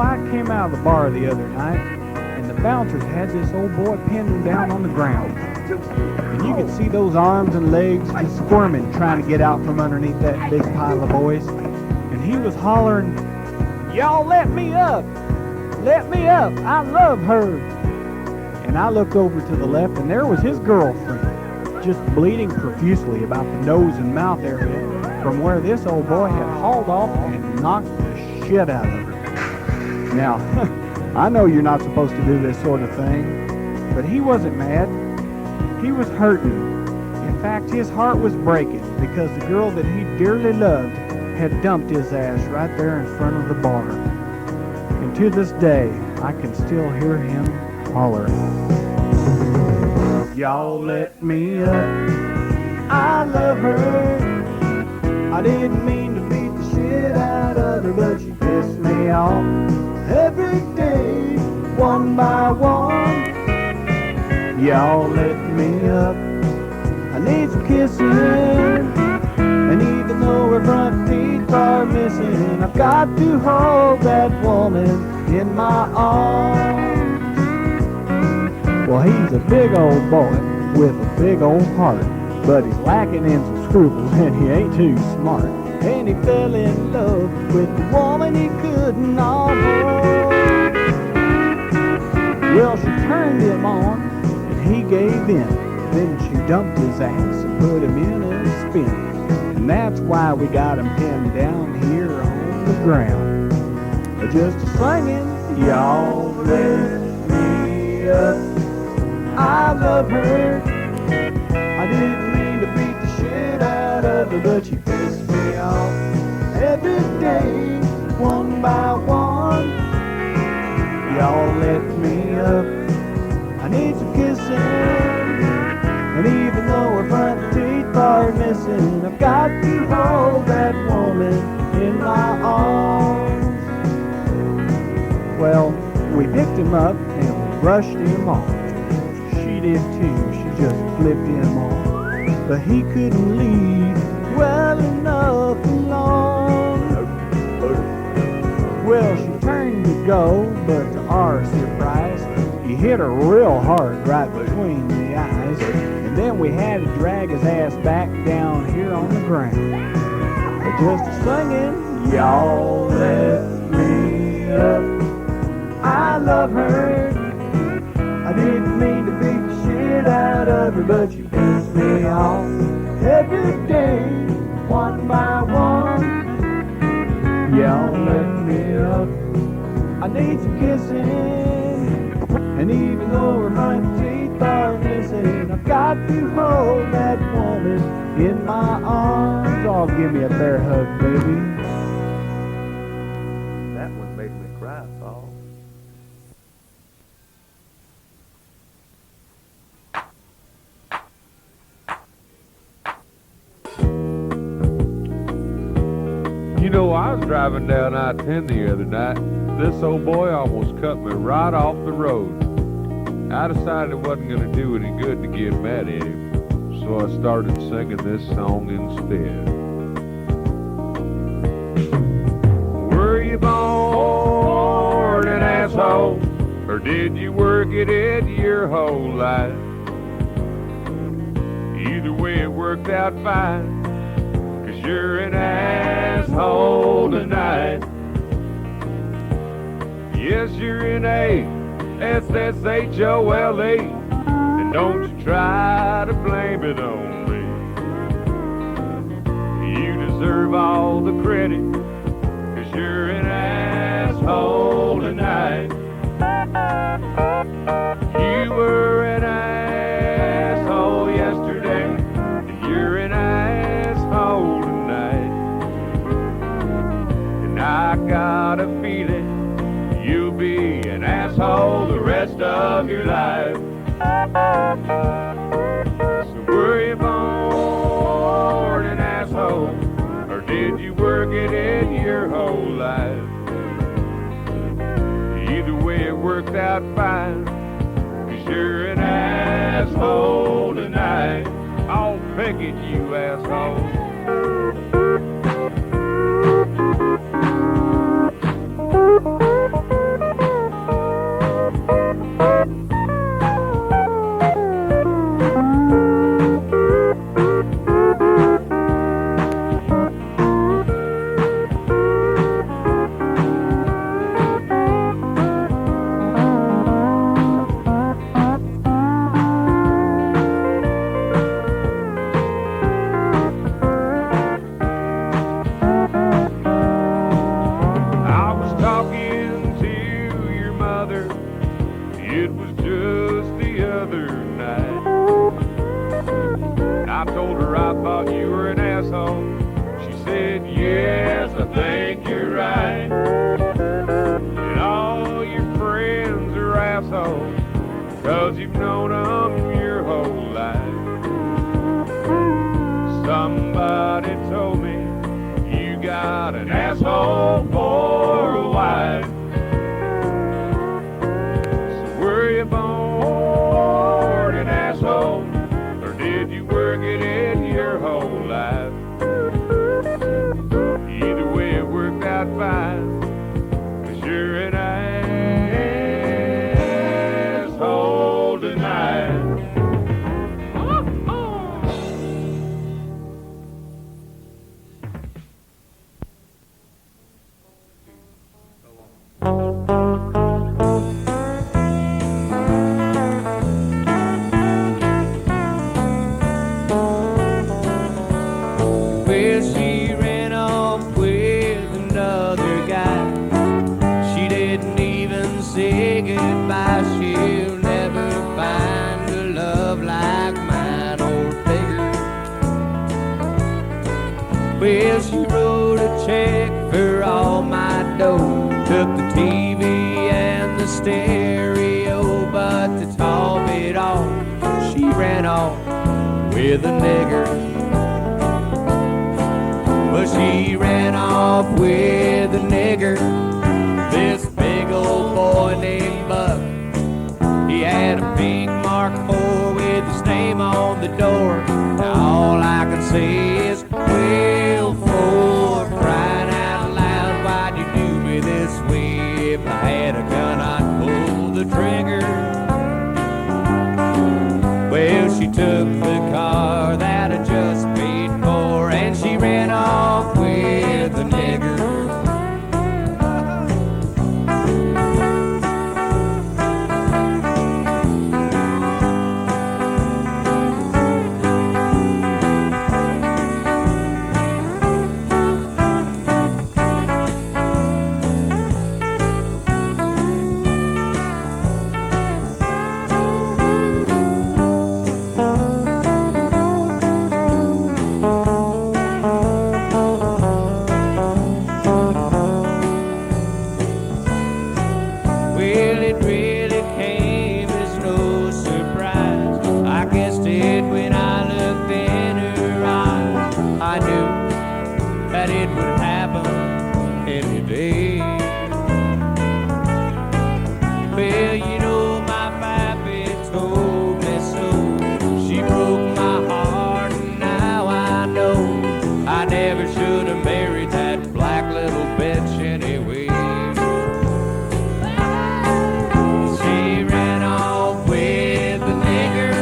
I came out of the bar the other night, and the bouncers had this old boy pinned down on the ground. And you could see those arms and legs just squirming, trying to get out from underneath that big pile of boys. And he was hollering, "Y'all let me up! Let me up! I love her!" And I looked over to the left, and there was his girlfriend, just bleeding profusely about the nose and mouth area from where this old boy had hauled off and knocked the shit out of her. Now, I know you're not supposed to do this sort of thing, but he wasn't mad. He was hurting. In fact, his heart was breaking because the girl that he dearly loved had dumped his ass right there in front of the bar. And to this day, I can still hear him holler, "Y'all let me up, I love her. I didn't mean to beat the shit out of her, but she pissed me off every day, one by one. Y'all let me up, I need some kissing. And even though her front teeth are missing, I've got to hold that woman in my arms." Well, he's a big old boy with a big old heart, but he's lacking in some scruples and he ain't too smart. And he fell in love with the woman he couldn't avoid. Well, she turned him on and he gave in. Then she dumped his ass and put him in a spin. And that's why we got him pinned down here on the ground. Just singing, "Y'all let me up, I love her. I didn't mean to beat the shit out of her, but she pissed me off every day, one by one. Y'all let me up, I need some kissing. And even though her front teeth are missing, I've got to hold that woman in my arms." Well, we picked him up and we brushed him off. She did too, she just flipped him off. But he couldn't leave well enough alone. Well, she turned to go, but to our surprise, he hit her real hard right between the eyes. And then we had to drag his ass back down here on the ground. But just singing, "Y'all let me up, I love her. I didn't mean to beat the shit out of her, but she pissed me off every day, one by one. Y'all let me up, I need some kissing. And even though her front teeth are missing, I've got to hold that woman in my arms." Oh, give me a bear hug, baby. That one made me cry, Paul. You know, I was driving down I-10 the other night. This old boy almost cut me right off the road. I decided it wasn't going to do any good to get mad at him, so I started singing this song instead. Were you born an asshole, or did you work it your whole life? Either way, it worked out fine, 'cause you're an asshole tonight. Yes, you're an ASSHOLE, and don't you try to blame it on me. You deserve all the credit, 'cause you're an asshole tonight. You were an asshole yesterday, and you're an asshole tonight. And I got a feeling you'll be an asshole the rest of your life. So were you born an asshole, or did you work it in your whole life? Either way, it worked out fine, 'cause you're an asshole tonight. I'll pick it, you asshole. asshole for a wife. So were you born an asshole, or did you work it in your whole life? Either way it worked out fine, 'cause you're an asshole tonight. Well, she ran off with another guy. She didn't even say goodbye. She'll never find a love like mine or bigger. Well, she wrote a check for all my dough, took the TV and the stereo, but to top it all, she ran off with a nigger. Well, she ran off with a nigger, this big old boy named Buck. He had a pink Mark IV with his name on the door. Now all I can say is, well, for crying out loud, why'd you do me this way? If I had a gun, I'd pull the trigger. Well, she took the car that I just paid for, and she ran off with a nigger. Well, it really came as no surprise. I guessed it when I looked in her eyes. I knew that it would happen any day. Well, you know, my pappy told me so. She broke my heart, and now I know I never should have married that black little bitch anyway. She ran off with a nigger,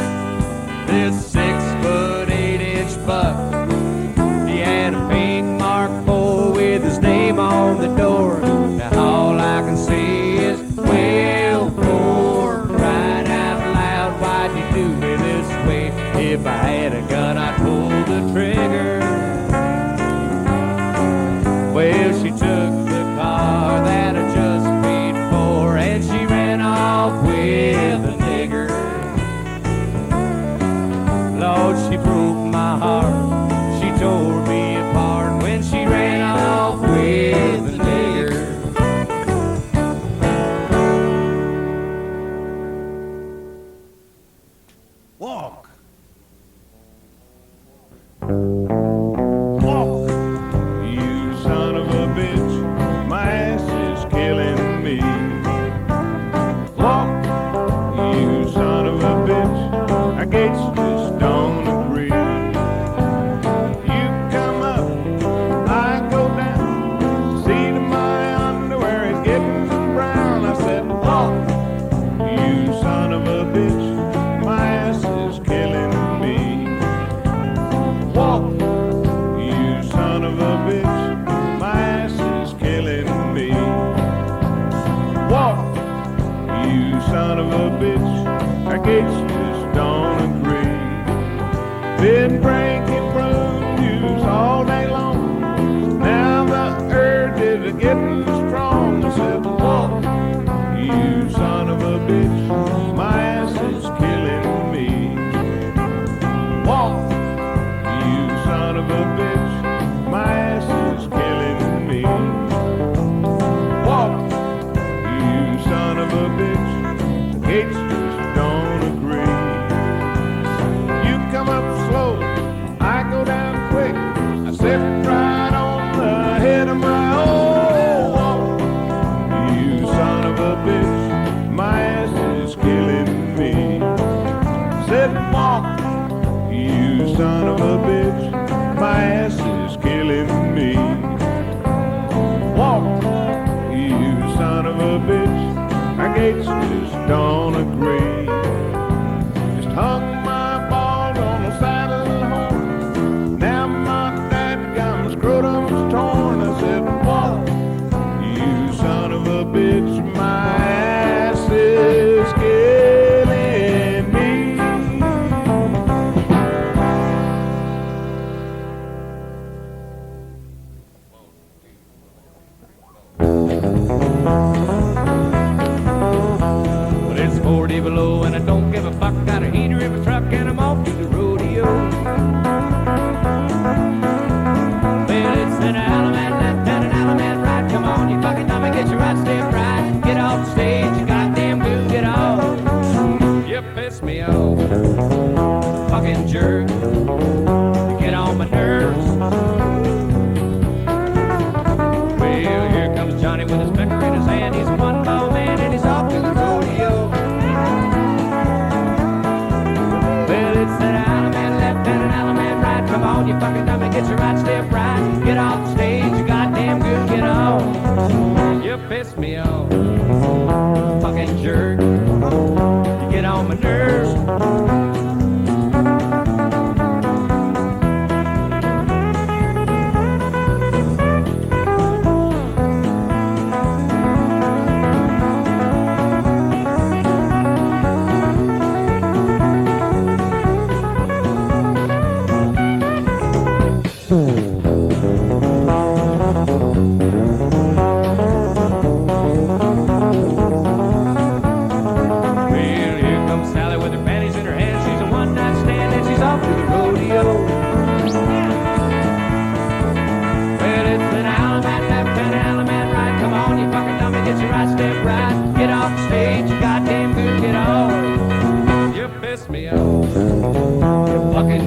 this 6'8" buck. He had a pink Mark IV with his name on the door. Now all I can say is, well, for crying out loud, why'd you do me this way? If I had a gun, I'd pull the trigger. Well, she took the car that I just paid for, and she ran off with a nigger. Lord, she broke my heart. She tore me apart when she ran off with a nigger. Walk. Walk. You son of a bitch, my ass is killing me. Walk, you son of a bitch, I guess you just don't agree. You come up, I go down, see to my underwear is getting brown. I said, walk, you son of a bitch, my ass is killing me. Walk, you son of a bitch, my ass is killing me. Walk, you son of a bitch, I guess you just don't agree. Been drinking prune juice all day long, now the urges are getting strong. I said, walk, you son of a bitch, my ass is killing me. Walk, you son of a bitch, my ass is killing me. Walk, you son of a bitch, the gates just don't agree. You come up slow, I said, walk, you son of a bitch, my ass is killing me. Walk, you son of a bitch, my gates just don't agree. Just hung my balls on the side of the horn. Now my dadgum scrotum's torn. I said, walk, you son of a bitch, my ass is killing me. Well, it's 40 below and I don't give a fuck. Got a heater in my truck and I'm off to the rodeo. Well, it's an element left and an element right. Come on, you fucking dummy, get your right step right. Get off the stage, you goddamn good, get off. You piss me off, fucking jerk. You get on my nerves. Well, here comes Johnny with his pecker in his hand. He's a one-ball man and he's off to the rodeo. Well, it's an element left and an element right. Come on, you fucking dummy, get your right step right. Get off the stage, you goddamn good, get off. You piss me off, fucking jerk. You get on my nerves.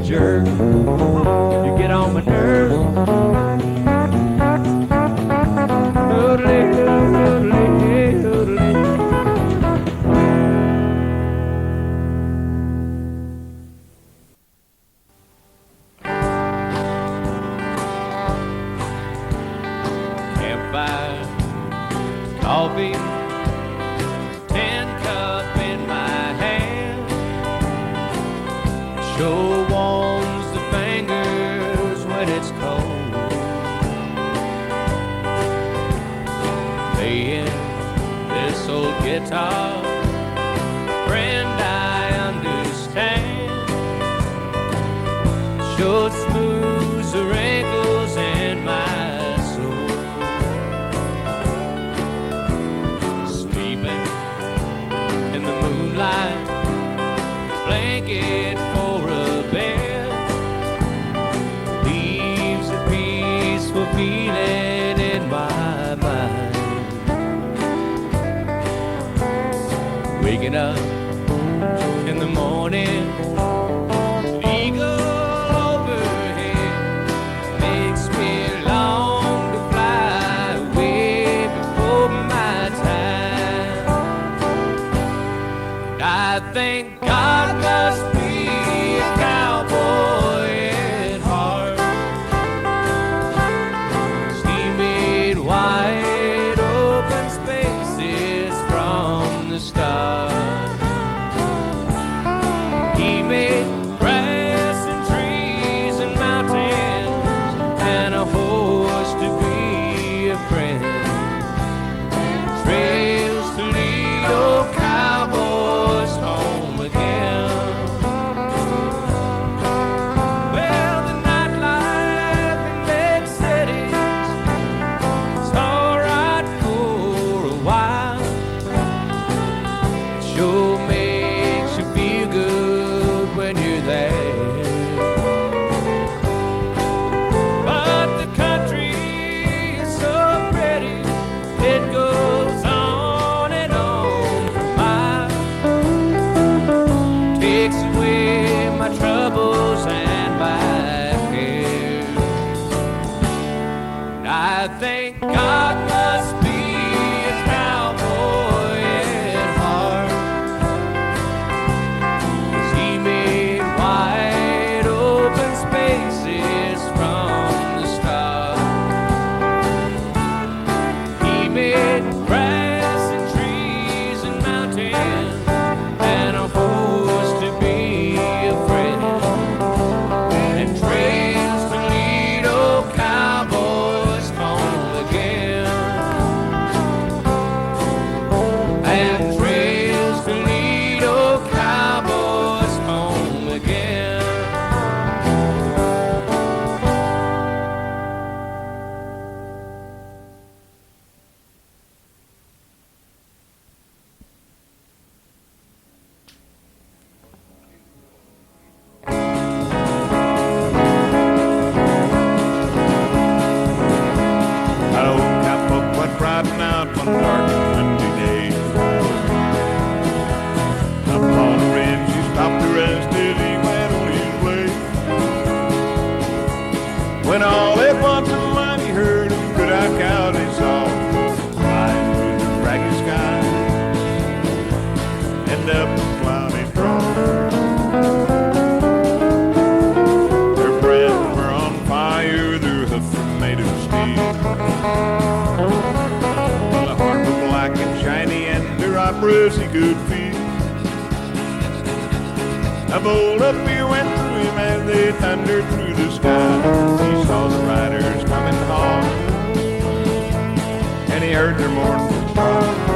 Jerk, you get on my nerves. Campfire, coffee, tin cup in my hand. Sure warms the fingers when it's cold. Playing this old guitar, friend, I understand. Sure smooths the wrinkles in my soul. Sleeping in the moonlight, blanket for a bed, leaves a peaceful feeling in my mind. Waking up in the morning, eagle overhead, makes me long to fly away before my time. I think God must be a cowboy at heart. He made wide open spaces from the start. He made breath he could feel. A bolt up fear went through him as they thundered through the sky. He saw the riders coming hard, and he heard their mournful cry.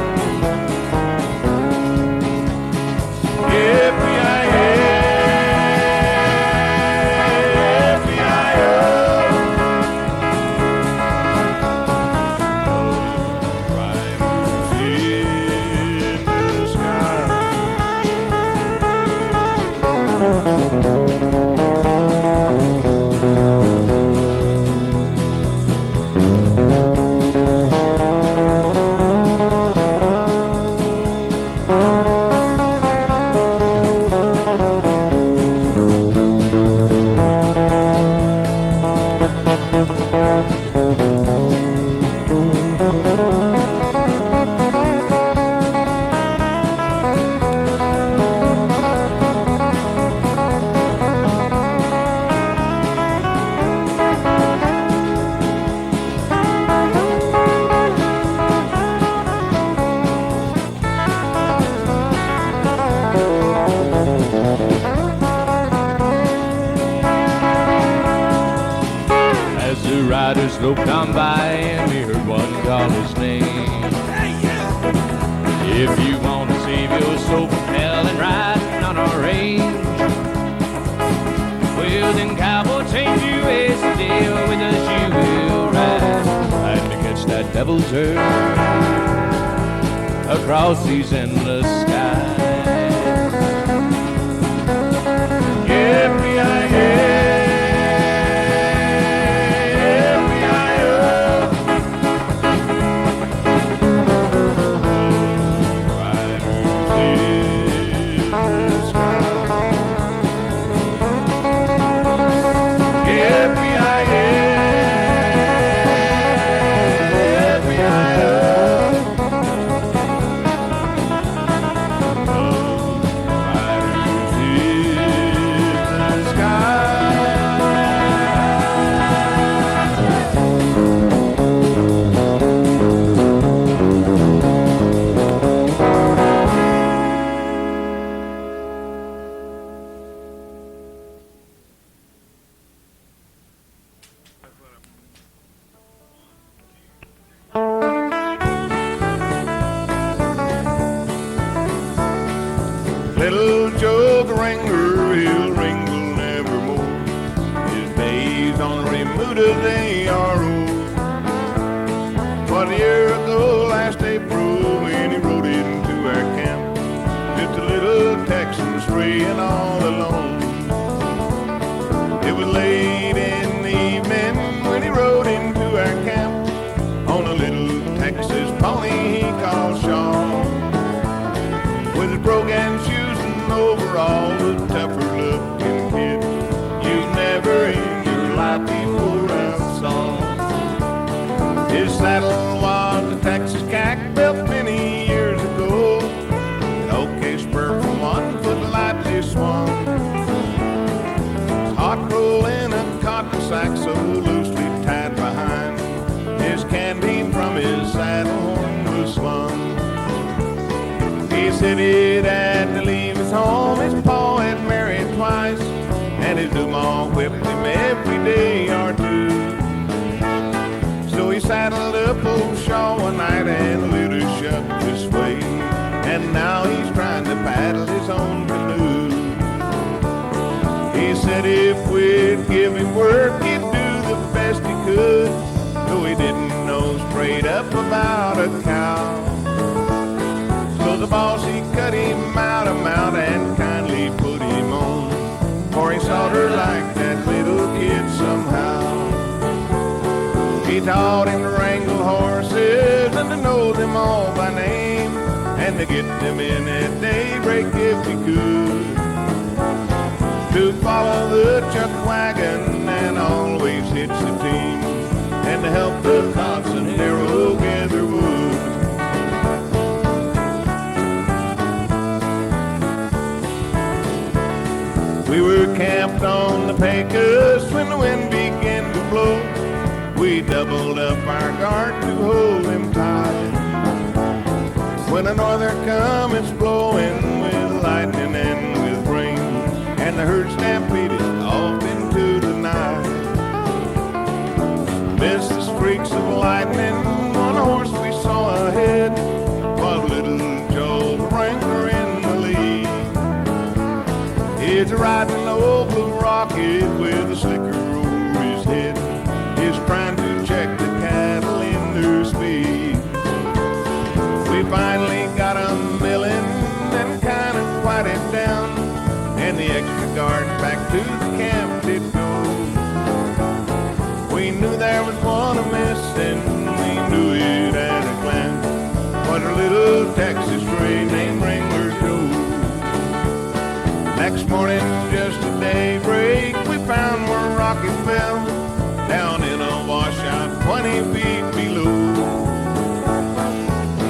Sloped on by and we heard one call his name. If you want to save your soul from hell and ride on our range, well then cowboy, change you as a deal with us you will ride. Trying to catch that devil's herd across these endless skies. Yippee-yi-yi. Little Joe the wrangler, he'll wrangle nevermore. His days on Remuda, they are old. But a year ago, last April, when he rode into our camp, just a little Texan straying all alone. It was late in the evening when he rode into our camp on a little Texas pony he called Shaw. With his brogan shoes overall, the tougher looking kid you never in your life before have saw. His saddle was a Texas cack built many years ago, an OK spur from 1 foot lightly swung. Hot roll in a cotton sack so loosely tied behind, his candy from his saddle horn was slung. He said it had to leave his home, his pa had married twice, and his ma whipped him every day or two. So he saddled up old Shaw one night and lit a shuck this way, and now he's trying to paddle his own canoe. He said if we'd give him work, he'd do the best he could, though he didn't know straight up about a cow. So the boss, he cut him out a mount and kindly put him on, for he saw her like that little kid somehow. He taught him to wrangle horses and to know them all by name, and to get them in at daybreak if he could, to follow the chuck wagon and always hitch the team, and to help the cops and narrow gather wood. We were camped on the Pecos when the wind began to blow. We doubled up our guard to hold him tight. when the northern comet's blowing with lightning and with rain, and the herd stampeded off into the night. Missed the streaks of lightning on a horse we saw ahead, while little Joe's wrangler in the lead. He's riding an old blue rocket with a slicker over his head. He's trying to check the cattle in their speed. We finally got 'em milling and kind of quieted down, and the extra guard back to the camp did go. We knew there was one amiss, and we knew it at a glance. Was a little Texas stray named Wrangler Joe. Next morning, just at daybreak, we found where Rocky fell, down in a washout 20 feet below.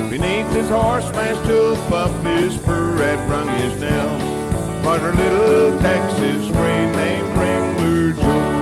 Beneath his horse smashed hoof up, his spur had rung his knell. Was a little Texas stray named Wrangler Joe.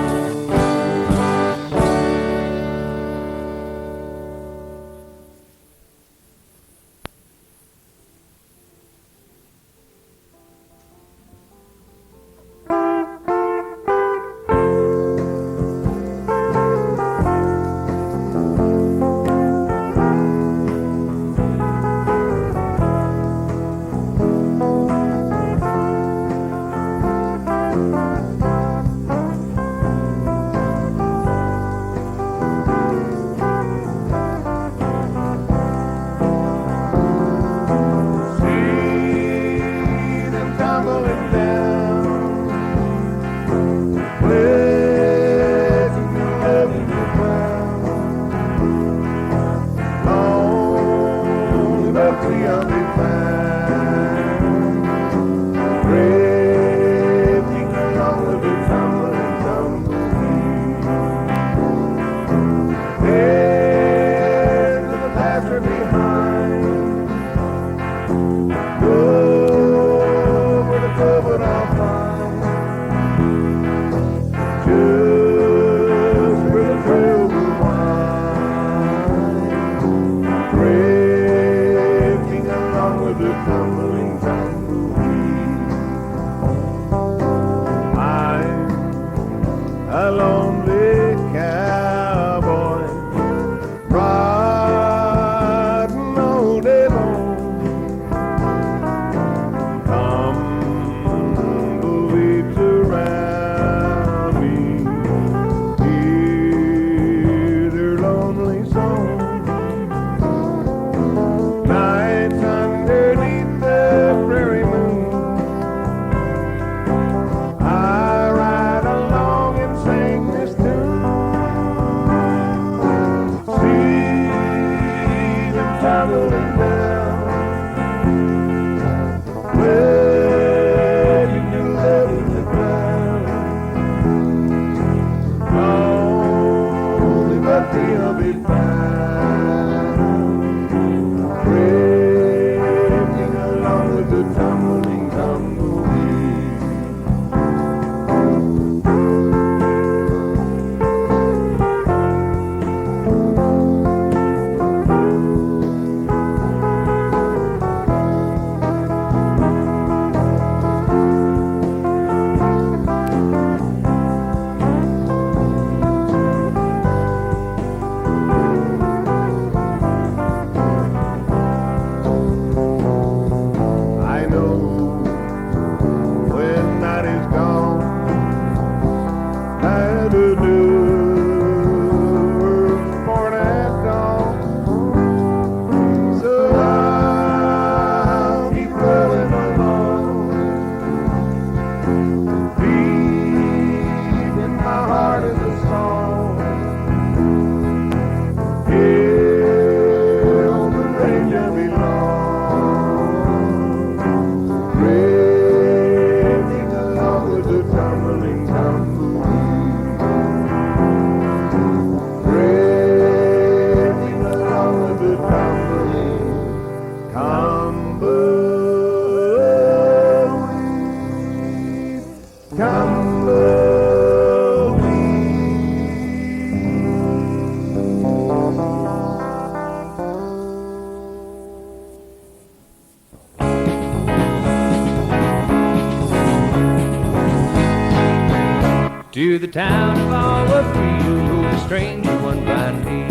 to the town of our freedom, who a stranger one fine day.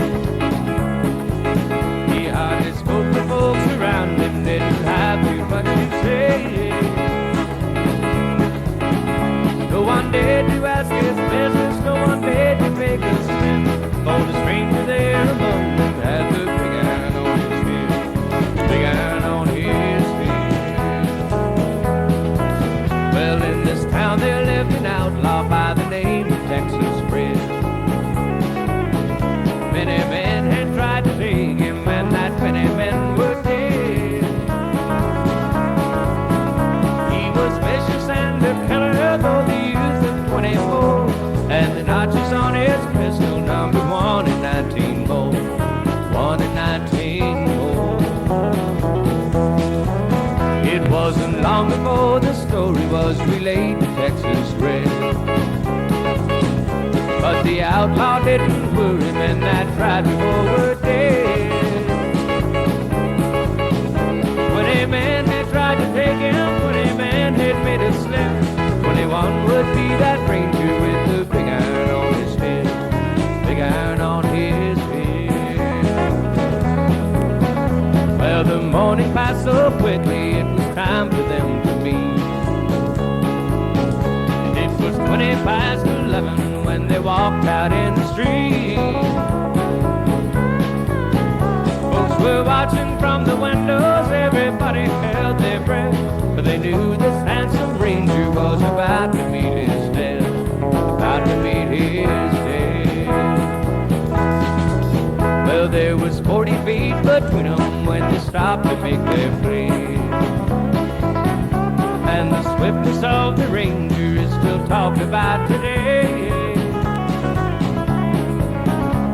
He hardly spoke to folks around him, didn't have too much to say. No one dared to ask his business, no one dared to make a step. For the stranger there among them had the big iron on his head, big iron on his head. Well, in this town there lived an outlaw by the name of Texas Fred. Many men had tried to take him, and that many men were dead. He was vicious and a killer, though the youth of 24, and the notches on his pistol number 1 in 19 more, 1 in 19 more. It wasn't long before the story was relayed to Texas Red, but the outlaw didn't worry men that tried before were dead. 20 men had tried to take him, 20 men had made a slip. 21 would be that ranger with the big iron on his head, big iron on his head. Well, the morning passed so quickly, it was time for them to meet. And it was 20 past 11 when they walked out in the street. Folks were watching from the windows, everybody held their breath, for they knew this handsome ranger was about to meet his death, about to meet his death. Well, there was 40 feet between them when they stopped to make their play, and the swiftness of the ranger is still talked about today.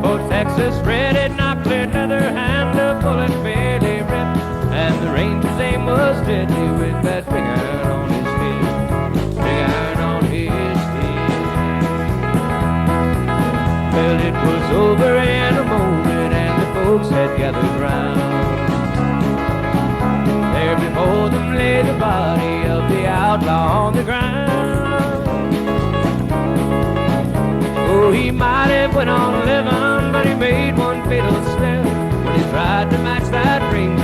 For Texas Red had knocked another hand, a bullet barely ripped, and the ranger's aim was deadly with that big iron on his head, big iron on his head. Well, it was over in a moment, and the folks had gathered round. There before them lay the body of the outlaw on the ground. Oh, he might have went on living, but he made one fatal slip when he tried to match that ring